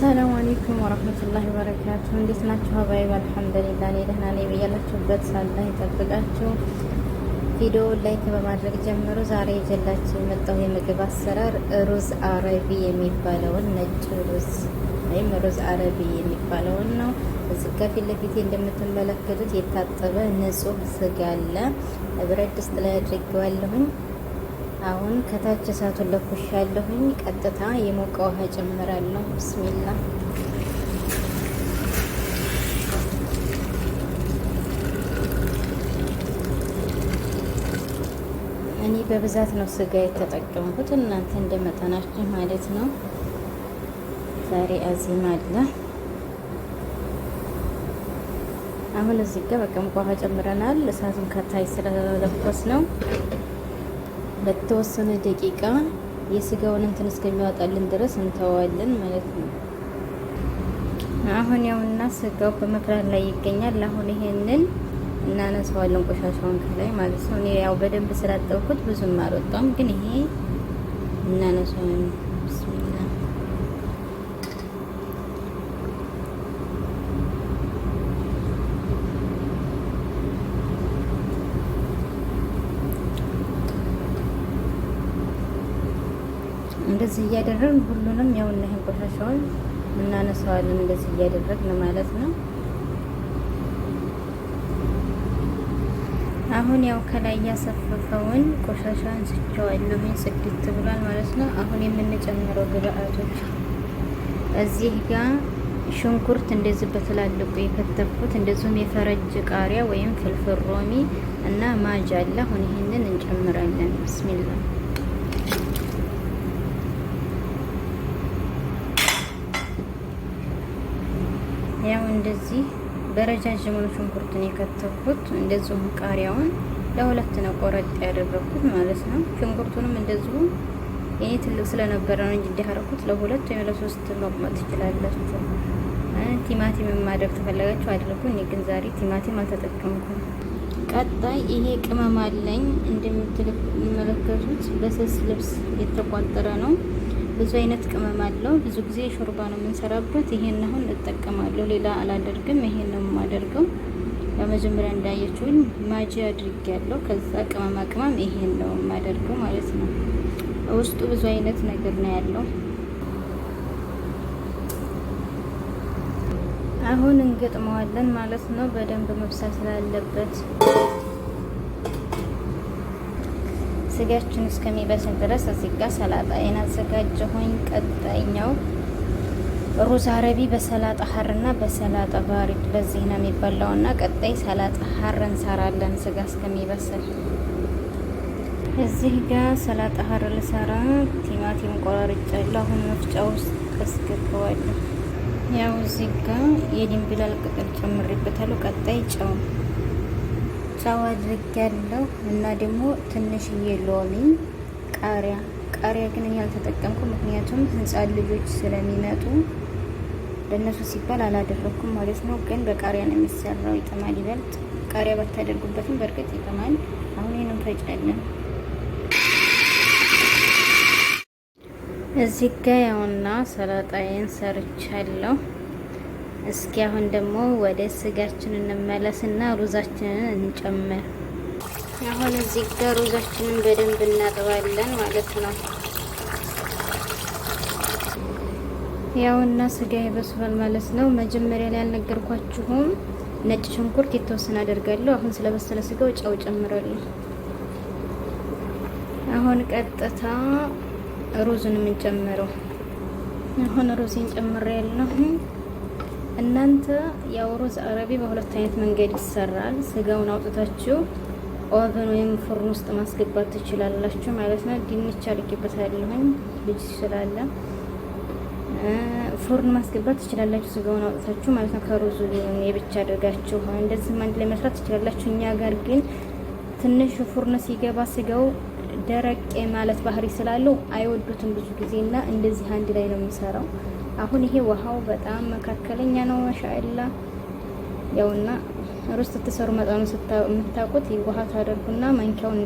አሰላሙ አለይኩም ወራህመቱላሂ ወበረካቱ። እንዴት ናችሁ? ሀባይብ አልሐምዱሊላህ እኔ ደህና ነኝ። በያላችሁበት አላህ ይጠብቃችሁ። ቪዲዮ ላይክ በማድረግ ጀምሮ ዛሬ ይዤላችሁ የመጣሁ የምግብ አሰራር ሩዝ አረቢ የሚባለውን ነጭ ሩዝ ወይም ሩዝ አረቢ የሚባለውን ነው። እዚህ ከፊት ለፊቴ እንደምትመለከቱት የታጠበ ንጹህ ስጋ አለ። ብረት ድስት ላይ አድርጌዋለሁኝ። አሁን ከታች እሳቱን ለኩሻለሁኝ። ቀጥታ የሞቀ ውሃ ጨምራለሁ። ብስሚላ እኔ በብዛት ነው ስጋ የተጠቀምኩት፣ እናንተ እንደመጠናችሁ ማለት ነው። ዛሬ አዚም አለ። አሁን እዚህ ጋር በቃ ሙቅ ውሃ ጨምረናል። እሳቱን ከታይ ስለለኮስ ነው ለተወሰነ ደቂቃ የስጋውን እንትን እስከሚያወጣልን ድረስ እንተዋለን ማለት ነው። አሁን ያውና ስጋው በመፍራት ላይ ይገኛል። አሁን ይሄንን እናነሳዋለን ቆሻሻውን ከላይ ማለት ነው። እኔ ያው በደንብ ስላጠብኩት ብዙም አልወጣም፣ ግን ይሄ እናነሳዋለን። ቢስሚላህ እንደዚህ እያደረግን ሁሉንም ያው እና ይሄን ቆሻሻውን እናነሳዋለን። እንደዚህ እያደረግን ማለት ነው። አሁን ያው ከላይ ያሰፈፈውን ቆሻሻ አንስቼዋለሁ። ይሄን ጽድት ብሏል ማለት ነው። አሁን የምንጨምረው ግብአቶች እዚህ ጋር ሽንኩርት እንደዚህ በትላልቁ የከተፍኩት፣ እንደዚሁም የፈረጅ ቃሪያ ወይም ፍልፍል ሮሚ እና ማጅ አለ። አሁን ይሄንን እንጨምራለን። ቢስሚላህ ያው እንደዚህ በረጃጅሙ ሽንኩርቱን የከተፍኩት፣ እንደዚሁም ቃሪያውን ለሁለት ነው ቆረጥ ያደረኩት ማለት ነው። ሽንኩርቱንም እንደዚሁ ይሄ ትልቅ ስለነበረ ነው እንጂ እንዲያረኩት ለሁለት ወይም ለሶስት መቁመጥ ትችላላችሁ። ቲማቲም ማድረግ ተፈለጋችሁ አድርጉ። እኔ ግን ዛሬ ቲማቲም አልተጠቀምኩም። ቀጣይ ይሄ ቅመም አለኝ እንደምትመለከቱት በስስ ልብስ የተቋጠረ ነው። ብዙ አይነት ቅመም አለው። ብዙ ጊዜ ሾርባ ነው የምንሰራበት። ይሄን አሁን እጠቀማለሁ፣ ሌላ አላደርግም። ይሄን ነው የማደርገው። በመጀመሪያ እንዳያችሁኝ ማጂ አድርጌያለሁ። ከዛ ቅመማ ቅመም ይሄን ነው የማደርገው ማለት ነው። ውስጡ ብዙ አይነት ነገር ነው ያለው። አሁን እንገጥመዋለን ማለት ነው። በደንብ መብሰል ስላለበት ስጋችን እስከሚበስል ድረስ እዚህ ጋር ሰላጣዬን አዘጋጀሁኝ። ቀጣይኛው ሩዝ አረቢ በሰላጣ ሀርና በሰላጣ ባሪድ በዚህ ነው የሚበላውና ቀጣይ ሰላጣ ሀር እንሰራለን ስጋ እስከሚበስል። እዚህ ጋር ሰላጣ ሀር ልሰራ ቲማቲም ቆራርጫለሁ። አሁን መፍጫ ውስጥ አስገባዋለሁ። ያው እዚህ ጋር የድንብላል ቅጠል ጨምሬበታለሁ። ቀጣይ ጨው አድርጌያለሁ እና ደግሞ ትንሽዬ ሎሚ፣ ቃሪያ ግን እኔ አልተጠቀምኩም፣ ምክንያቱም ህፃን ልጆች ስለሚመጡ ለነሱ ሲባል አላደረኩም ማለት ነው። ግን በቃሪያ ነው የሚሰራው፣ ይጥማል ይበልጥ። ቃሪያ ባታደርጉበትም በእርግጥ ይጥማል። አሁን ይሄንን ፈጫለን። እዚህ ጋ ያውና ሰላጣዬን ሰርቻለሁ። እስኪ አሁን ደግሞ ወደ ስጋችን እንመለስና ሩዛችንን እንጨምር። አሁን እዚህ ጋር ሩዛችንን በደንብ እናጥባለን ማለት ነው። ያውና ስጋ ይበስላል ማለት ነው። መጀመሪያ ላይ ያልነገርኳችሁም ነጭ ሽንኩርት የተወሰነ አደርጋለሁ። አሁን ስለበሰለ ስጋው ጨው ጨምራለሁ። አሁን ቀጥታ ሩዙን የምንጨምረው። አሁን ሩዝን ጨምሬያለሁ። እናንተ ያው ሩዝ አረቢ በሁለት አይነት መንገድ ይሰራል። ስጋውን አውጥታችሁ ኦቨን ወይም ፍርን ውስጥ ማስገባት ትችላላችሁ ማለት ነው። ድንች አድርጌበታለሁኝ ልጅ ስላለ ፍርን ማስገባት ትችላላችሁ፣ ስጋውን አውጥታችሁ ማለት ነው። ከሩዙ የብቻ አድርጋችሁ እንደዚህ አንድ ላይ መስራት ትችላላችሁ። እኛ ጋር ግን ትንሽ ፍርን ሲገባ ስጋው ደረቅ ማለት ባህሪ ስላለው አይወዱትም ብዙ ጊዜና እንደዚህ አንድ ላይ ነው የሚሰራው። አሁን ይሄ ውሃው በጣም መካከለኛ ነው ማሻአላ። ያውና ሩዝ ስትሰሩ መጠኑ የምታውቁት ውሃ ታደርጉና ማንኪያውን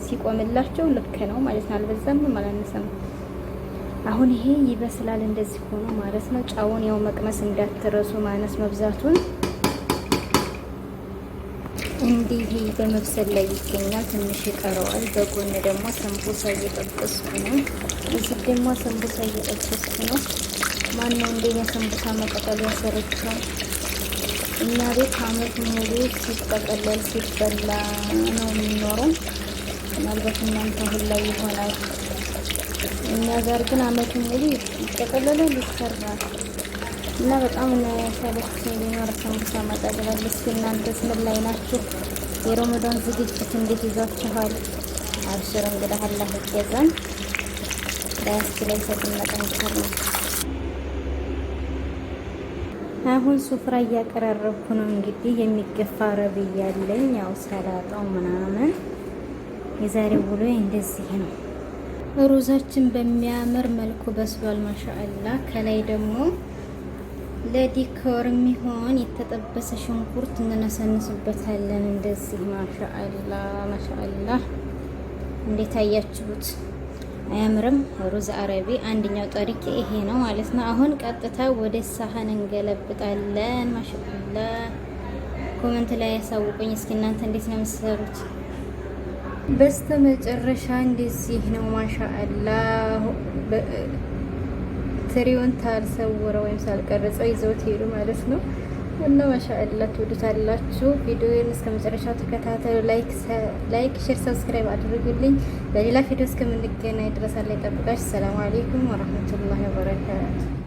ሲቆምላቸው ልክ ነው ማለት ነው። አልበዛም አላነሰም። አሁን ይሄ ይበስላል እንደዚህ ሆኖ ማለት ነው። ጫውን ያው መቅመስ እንዳትረሱ ማነስ መብዛቱን። እንዲህ በመብሰል ላይ ይገኛል። ትንሽ ይቀረዋል። በጎን ደግሞ ሰንቡሳ እየጠበስኩ ነው። እዚህ ደግሞ ሰንቡሳ እየጠበስኩ ነው። ማነው እንደኛ ሰንቡሳ መቀጠል ያሰረችው? እኛ ቤት አመት ሙሉ ሲጠቀለል ሲበላ ነው የሚኖረው። ምናልባት እናንተ አሁን ላይ ይሆናል። እኛ ጋር ግን አመት ሙሉ ይጠቀለላል ይሰራል እና በጣም ሰለች ሊኖር ሰንቡሳ መጠቅለል። እስኪ እናንተስ ምን ላይ ናችሁ? የረመዳን ዝግጅት እንዴት ይዟችኋል? አብሽር እንግዲህ አላህ ይገዛን። ላይ ሰጥና ጠንክር ነው። አሁን ሱፍራ እያቀራረብኩ ነው። እንግዲህ የሚገፋ ረብ እያለኝ ያው ሰላጣው ምናምን የዛሬው ውሎ እንደዚህ ነው። ሩዛችን በሚያምር መልኩ በስሏል። ማሻአላ። ከላይ ደግሞ ለዲኮር የሚሆን የተጠበሰ ሽንኩርት እንነሰንስበታለን። እንደዚህ ማሻአላ ማሻአላ። እንዴት አያችሁት? አያምርም? ሩዝ አረቢ አንደኛው ጠሪቄ ይሄ ነው ማለት ነው። አሁን ቀጥታ ወደ ሳህን እንገለብጣለን። ማሻአላ። ኮሜንት ላይ ያሳውቁኝ እስኪ እናንተ እንዴት ነው የምትሰሩት? በስተመጨረሻ እንደዚህ ነው ማሻአላ። ትሪውን ታልሰውረው ወይም ሳልቀርጸው ይዘውት ሄዱ ማለት ነው። እና ማሻአላ ትወዱታላችሁ። ቪዲዮውን እስከ መጨረሻው ተከታተሉ። ላይክ፣ ሼር፣ ሰብስክራይብ አድርጉልኝ። በሌላ ቪዲዮ እስከምንገናኝ ድረስ አላህ ይጠብቃችሁ። ሰላም አለይኩም ወራህመቱላሂ ወበረካቱ።